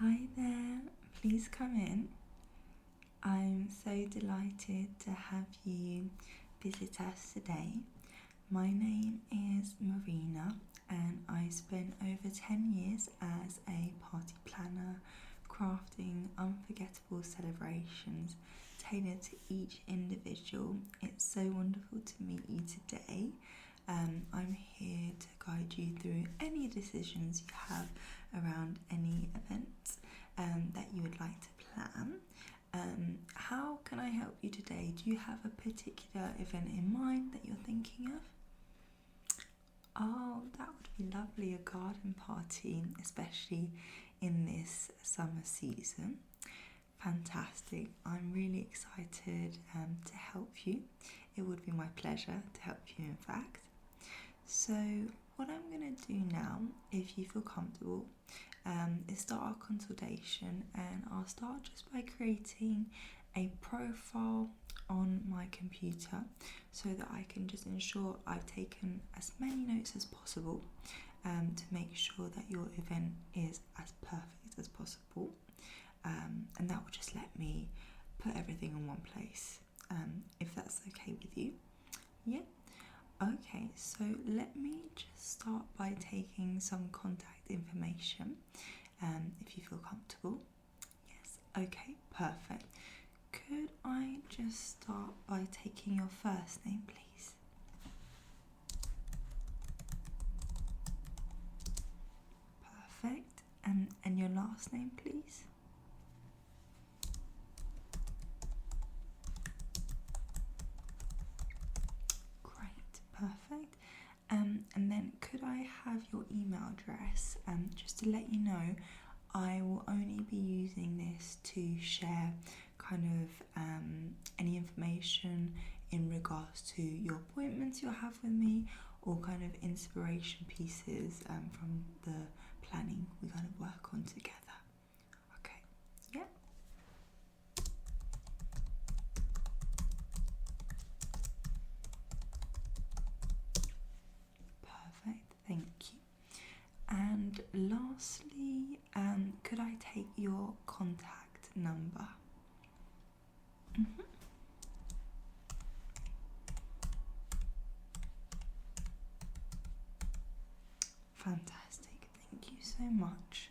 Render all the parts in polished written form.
Hi there, please come in. I'm so delighted to have you visit us today. My name is Marina and I spent over 10 years as a party planner, crafting unforgettable celebrations tailored to each individual. It's so wonderful to meet you today. I'm here to guide you through any decisions you have around any events that you would like to plan. How can I help you today? Do you have a particular event in mind that you're thinking of? Oh, that would be lovely, a garden party, especially in this summer season. Fantastic. I'm really excited to help you. It would be my pleasure to help you, in fact. So what I'm going to do now, if you feel comfortable, is start our consultation, and I'll start just by creating a profile on my computer so that I can just ensure I've taken as many notes as possible to make sure that your event is as perfect as possible, and that will just let me put everything in one place, if that's okay with you. Yeah. Okay, so let me just start by taking some contact information, if you feel comfortable. Yes, okay, perfect. Could I just start by taking your first name, please? Perfect. And your last name, please? Great, perfect. And then could I have your email address? Just to let you know, I will only be using this to share kind of any information in regards to your appointments you'll have with me, or kind of inspiration pieces from the planning we're going to work on together. Okay, yeah. Perfect, thank you. And lastly, could I take your contact number? Fantastic, thank you so much.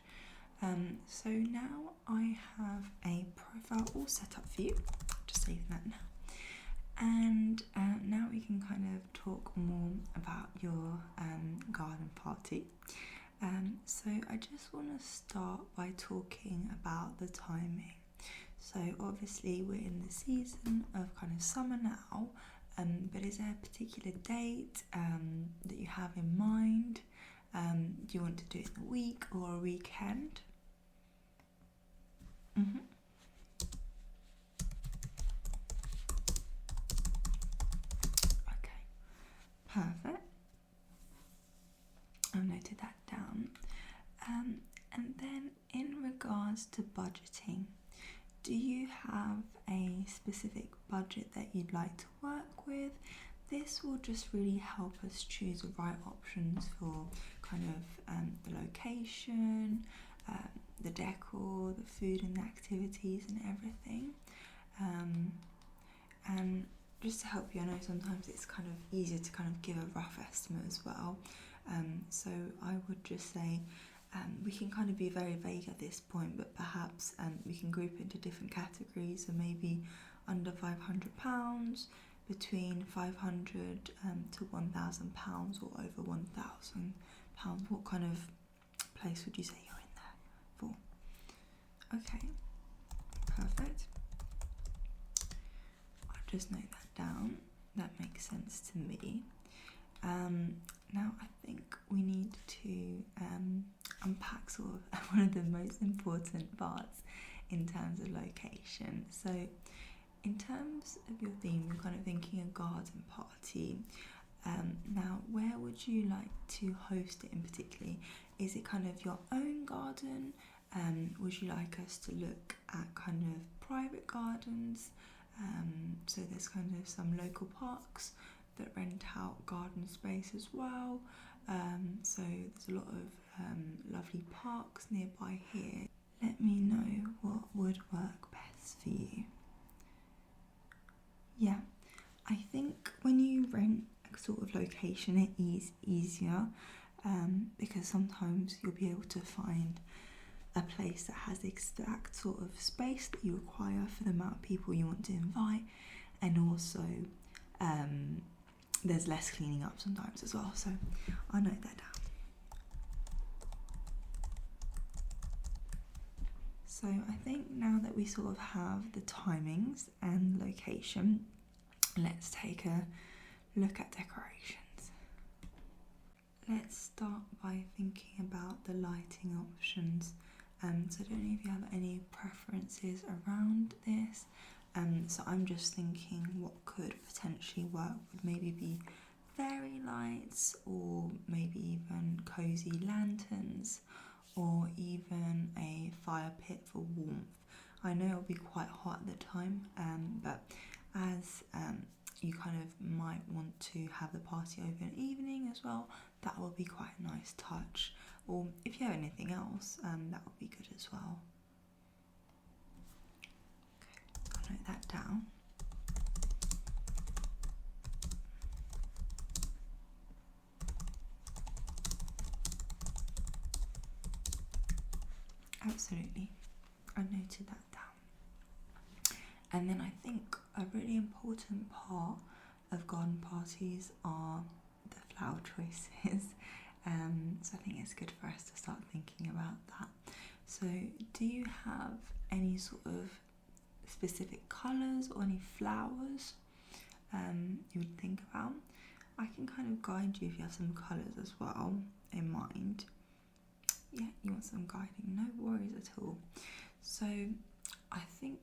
So now I have a profile all set up for you. Just saving that now. And now we can kind of talk more about your garden party. So I just want to start by talking about the timing. So obviously we're in the season of kind of summer now, but is there a particular date that you have in mind? Do you want to do it in a week or a weekend? Okay, perfect. I've noted that down. And then in regards to budgeting, do you have a specific budget that you'd like to work with? This will just really help us choose the right options for kind of the location, the decor, the food and the activities and everything. And just to help you, I know sometimes it's kind of easier to kind of give a rough estimate as well. So I would just say we can kind of be very vague at this point, but perhaps we can group it into different categories. So maybe under £500, between £500 to £1,000, or over £1,000. What kind of place would you say you're in there for? Okay, perfect. I'll just note that down. That makes sense to me. Now I think we need to unpack sort of one of the most important parts in terms of location. So in terms of your theme, you're kind of thinking a garden party. Now where would you like to host it in particular? Is it kind of your own garden? Would you like us to look at kind of private gardens? So there's kind of some local parks that rent out garden space as well. So there's a lot of lovely parks nearby here. let me know what would work best for you. Yeah, I think when you rent a sort of location, it is easier because sometimes you'll be able to find a place that has the exact sort of space that you require for the amount of people you want to invite, and also there's less cleaning up sometimes as well, so I'll note that down. So I think now that we sort of have the timings and location, let's take a look at decorations. Let's start by thinking about the lighting options. So I don't know if you have any preferences around this. So I'm just thinking what could potentially work would maybe be fairy lights, or maybe even cozy lanterns, or even a fire pit for warmth. I know it'll be quite hot at the time, but as you kind of might want to have the party over an evening as well, that will be quite a nice touch. Or if you have anything else, that would be good as well. Okay, I'll note that down. Absolutely, I noted that down. And then I think a really important part of garden parties are the flower choices. So I think it's good for us to start thinking about that. So do you have any sort of specific colours or any flowers you would think about? I can kind of guide you if you have some colours as well in mind. Yeah, you want some guiding, no worries at all. So I think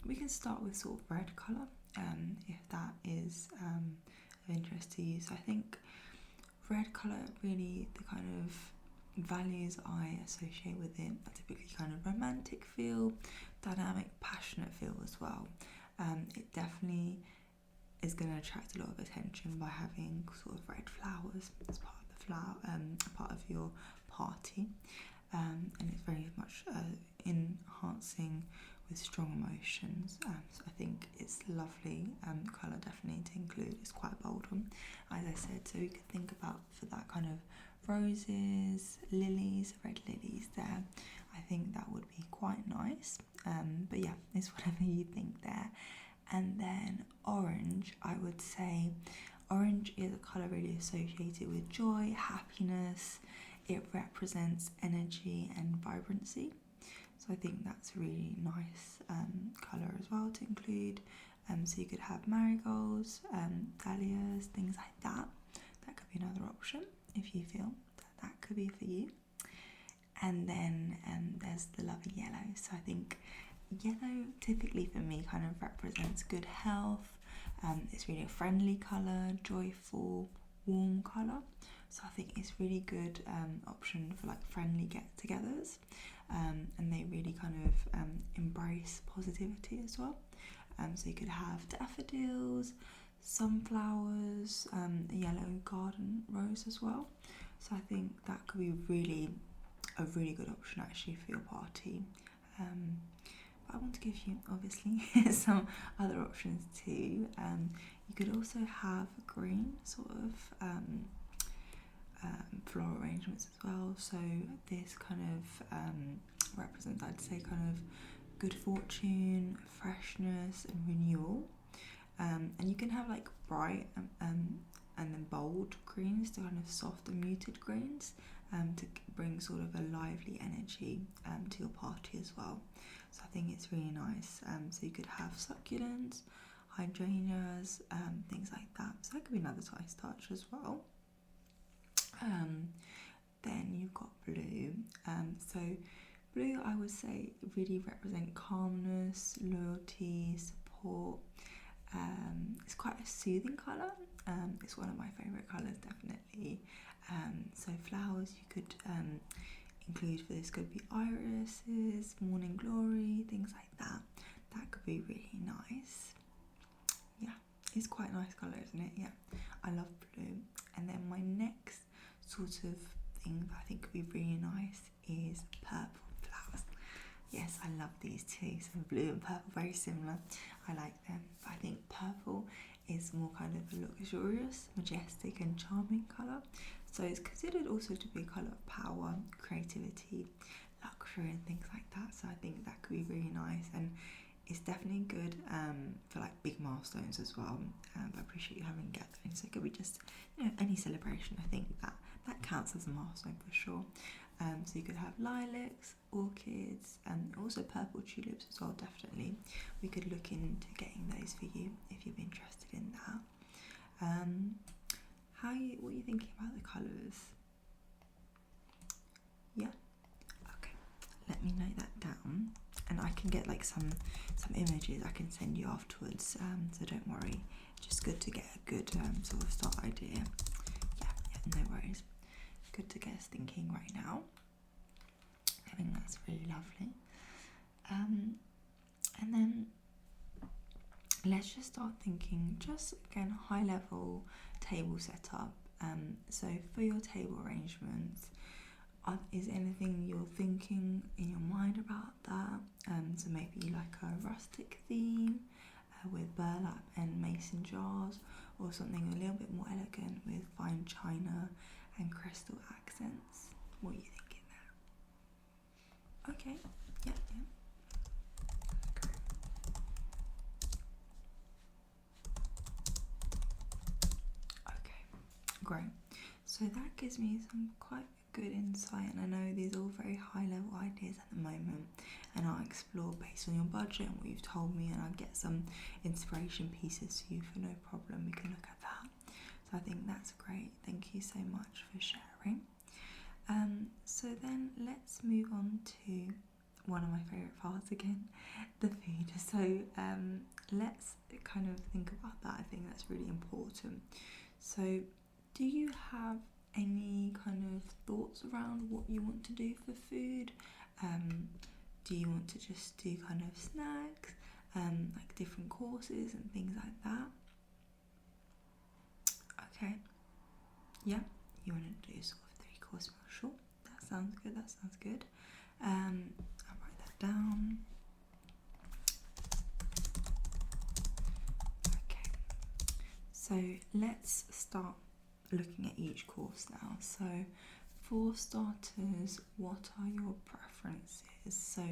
we can start with sort of red colour, if that is of interest to you. So I think red colour, really the kind of values I associate with it are typically kind of romantic feel, dynamic, passionate feel as well. It definitely is going to attract a lot of attention by having sort of red flowers as part of the part of your party, and it's very much enhancing with strong emotions. So I think it's lovely colour definitely to include. It's quite a bold one, as I said, so you could think about for that kind of roses, lilies, red lilies there. I think that would be quite nice, but yeah, it's whatever you think there. And then orange, I would say orange is a colour really associated with joy, happiness. It represents energy and vibrancy, so I think that's a really nice colour as well to include. So you could have marigolds, dahlias, things like that. That could be another option if you feel that could be for you. And then there's the lovely yellow. So I think yellow typically for me kind of represents good health. It's really a friendly colour, joyful, warm colour. So I think it's really good option for like friendly get-togethers, and they really kind of embrace positivity as well. So you could have daffodils, sunflowers, a yellow garden rose as well. So I think that could be a really good option actually for your party. But I want to give you obviously some other options too. You could also have green sort of floral arrangements as well. So this kind of represents, I'd say, kind of good fortune, freshness and renewal. And you can have like bright and then bold greens to kind of soft and muted greens to bring sort of a lively energy to your party as well. So I think it's really nice. So you could have succulents, hydrangeas, things like that. So that could be another nice touch as well. Then you've got blue. So blue, I would say, really represent calmness, loyalty, support. It's quite a soothing colour. It's one of my favourite colours, definitely. So flowers you could include for this could be irises, morning glory, things like that. That could be really nice. Yeah, it's quite a nice colour, isn't it? Yeah, I love blue. And then my next sort of thing that I think could be really nice is purple flowers. I love these two. So blue and purple, very similar. I like them. But I think purple is more kind of a luxurious, majestic and charming colour. So it's considered also to be a colour of power, creativity, luxury and things like that. So I think that could be really nice, and it's definitely good for like big milestones as well. But I appreciate you having gatherings. So it could be just, you know, any celebration. I think that counts as a milestone for sure. So you could have lilacs, orchids, and also purple tulips as well. Definitely, we could look into getting those for you if you're interested in that. What are you thinking about the colours? Yeah. Okay. Let me note that down, and I can get like some images I can send you afterwards. So don't worry. Just good to get a good sort of start idea. Yeah, no worries. Good to get us thinking right now. I think that's really lovely. And then let's just start thinking, just again, high level table setup. So for your table arrangements, is anything you're thinking in your mind about that? So maybe like a rustic theme with burlap and mason jars, or something a little bit more elegant with fine china and crystal accents. What are you thinking there? Okay, yeah. Okay, great. So that gives me some quite good insight, and I know these are all very high level ideas at the moment, and I'll explore based on your budget and what you've told me, and I'll get some inspiration pieces for you for no problem. We can look at that. So I think that's great. Thank you so much for sharing. So then let's move on to one of my favourite parts again, the food. So let's kind of think about that. I think that's really important. So do you have any kind of thoughts around what you want to do for food? Do you want to just do kind of snacks, like different courses and things like that? Okay, yeah, you want to do sort of 3-course meal, sure, that sounds good. I'll write that down. Okay, so let's start looking at each course now. So for starters, what are your preferences? So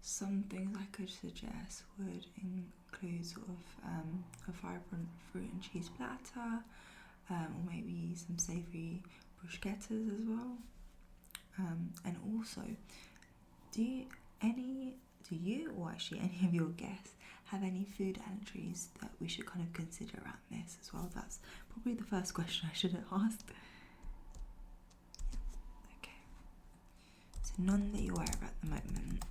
some things I could suggest would include sort of a vibrant fruit and cheese platter, or maybe some savoury bruschettas as well. And also, do you or actually any of your guests have any food allergies that we should kind of consider around this as well? That's probably the first question I should have asked. Yeah. Okay. So none that you're aware of at the moment,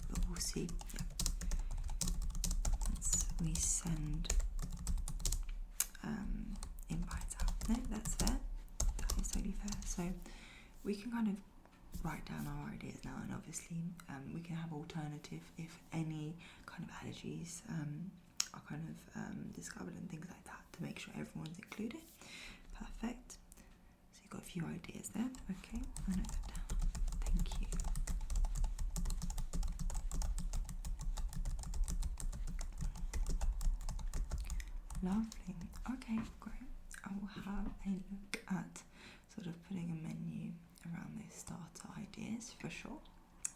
but we'll see. Yeah. Once we send invites out. No, that's fair. That is totally fair. So we can kind of write down our ideas now, and obviously we can have alternative if any kind of allergies are kind of discovered and things like that, to make sure everyone's included. Perfect. So you've got a few ideas there. Okay, I'll note that down. Thank you. Lovely. Okay, great. I will have a look at sort of putting a menu around those starter ideas for sure.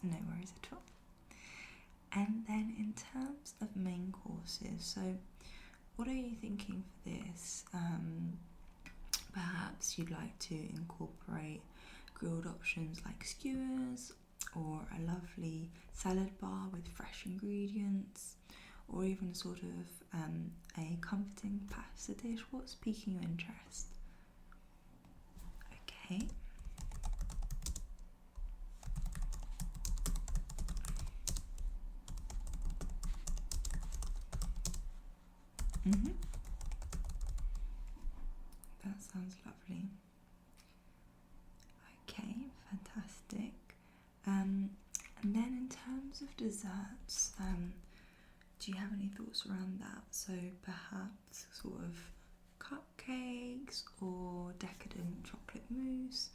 No worries at all. And then in terms of main courses, so what are you thinking for this? Perhaps you'd like to incorporate grilled options like skewers, or a lovely salad bar with fresh ingredients, or even sort of a comforting pasta dish. What's piquing your interest? Okay. That sounds lovely. Okay, fantastic. And then in terms of desserts, do you have any thoughts around that? So perhaps sort of cupcakes, or decadent chocolate mousse,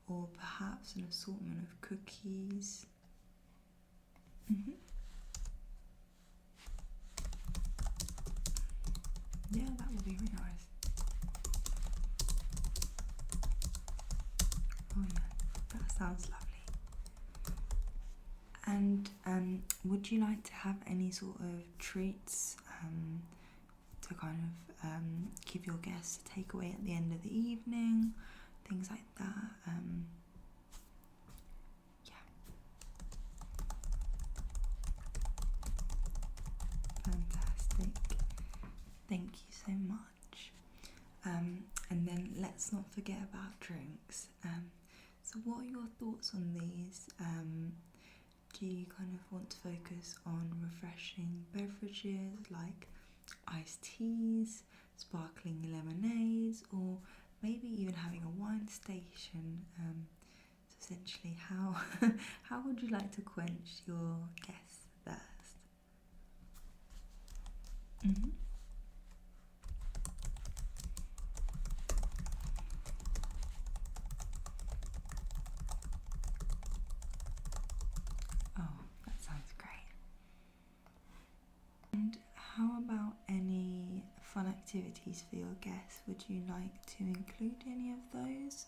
or perhaps an assortment of cookies. sounds lovely. And would you like to have any sort of treats to kind of give your guests a takeaway at the end of the evening, things like that? Yeah. Fantastic. Thank you so much. And then let's not forget about drinks. So what are your thoughts on these? Do you kind of want to focus on refreshing beverages like iced teas, sparkling lemonades, or maybe even having a wine station? So essentially, how would you like to quench your guests' thirst? Mm-hmm. Oh, that sounds great. And how about any fun activities for your guests? Would you like to include any of those?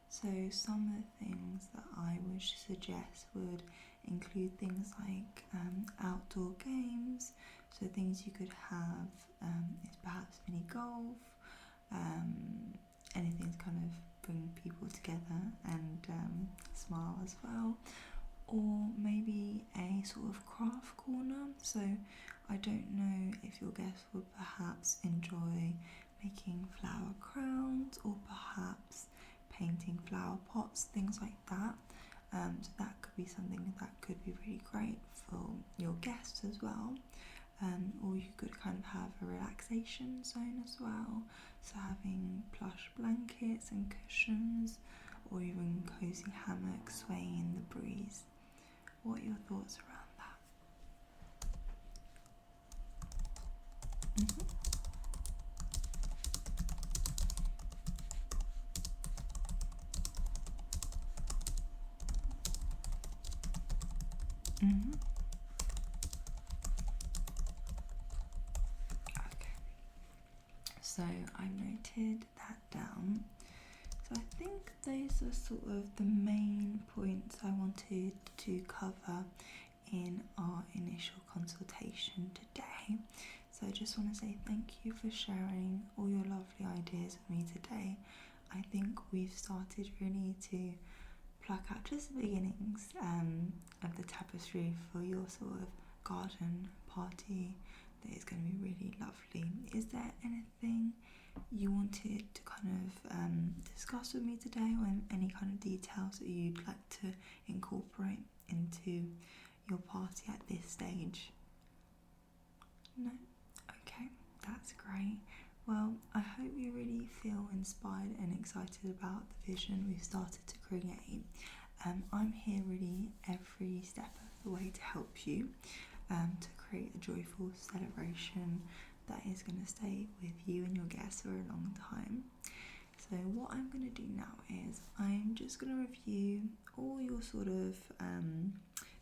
So some of the things that I would suggest would include things like outdoor games. So things you could have is perhaps mini golf, anything to kind of bring people together and smile as well. Or maybe a sort of craft corner. So I don't know if your guests would perhaps enjoy making flower crowns or perhaps painting flower pots, things like that. So that could be something that could be really great for your guests as well. Or you could kind of have a relaxation zone as well. So having plush blankets and cushions, or even cozy hammocks swaying in the breeze. What are your thoughts around that? Mm-hmm. Okay. So I noted that down. So I think those are sort of the main points I wanted to cover in our initial consultation today. So I just want to say thank you for sharing all your lovely ideas with me today. I think we've started really to pluck out just the beginnings of the tapestry for your sort of garden party that is going to be really lovely. Is there anything you wanted to kind of discuss with me today, or any kind of details that you'd like to incorporate into your party at this stage? No? Okay, that's great. Well, I hope you really feel inspired and excited about the vision we've started to create. I'm here really every step of the way to help you to create a joyful celebration that is going to stay with you and your guests for a long time. So what I'm going to do now is I'm just going to review all your sort of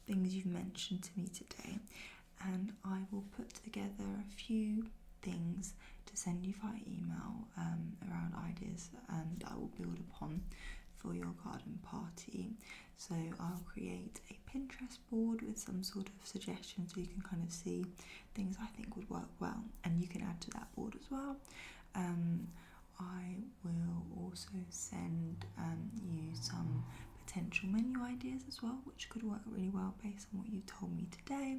things you've mentioned to me today, and I will put together a few things to send you via email around ideas that I will build upon for your garden party. So I'll create a Pinterest board with some sort of suggestions so you can kind of see things I think would work well, and you can add to that board as well. I will also send you some potential menu ideas as well, which could work really well based on what you told me today.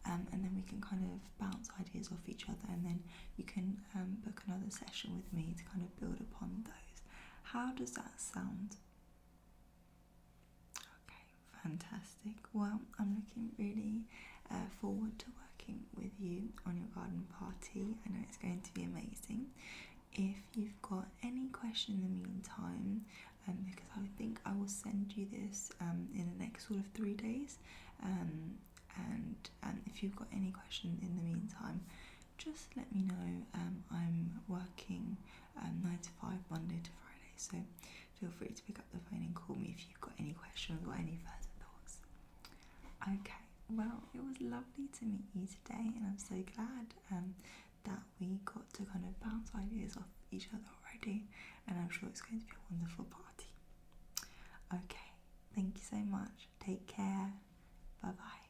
And then we can kind of bounce ideas off each other, and then you can book another session with me to kind of build upon those. How does that sound? Okay, fantastic. Well, I'm looking really forward to working with you on your garden party. I know it's going to be amazing. If you've got any question in the meantime, because I think I will send you this in the next sort of 3 days, and if you've got any question in the meantime, just let me know. I'm working 9 to 5 Monday to Friday, so feel free to pick up the phone and call me if you've got any questions or any further thoughts. Okay, well, it was lovely to meet you today, and I'm so glad that we got to kind of bounce ideas off each other already, and I'm sure it's going to be a wonderful party. Okay, Thank you so much. Take care. Bye bye.